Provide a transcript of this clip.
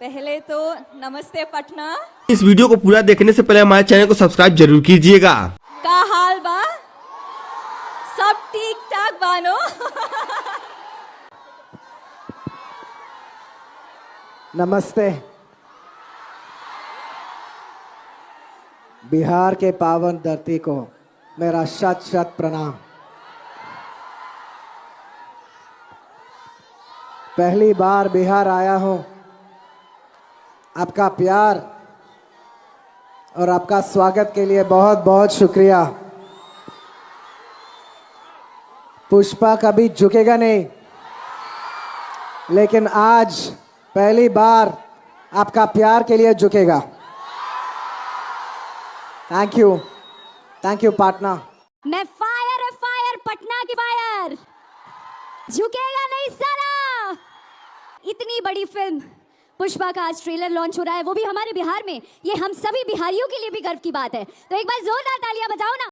पहले तो नमस्ते पटना। इस वीडियो को पूरा देखने से पहले हमारे चैनल को सब्सक्राइब जरूर कीजिएगा। का हाल बा? सब ठीक ठाक बानो? नमस्ते। बिहार के पावन धरती को मेरा शत शत प्रणाम। पहली बार बिहार आया हूं। आपका प्यार और आपका स्वागत के लिए बहुत बहुत शुक्रिया। पुष्पा कभी झुकेगा नहीं, लेकिन आज पहली बार आपका प्यार के लिए झुकेगा। Thank you Patna. मैं फायर पटना की फायर, झुकेगा नहीं साला। इतनी बड़ी फिल्म पुष्पा का आज ट्रेलर लॉन्च हो रहा है, वो भी हमारे बिहार में। ये हम सभी बिहारियों के लिए भी गर्व की बात है। तो एक बार जोरदार तालियां बजाओ ना।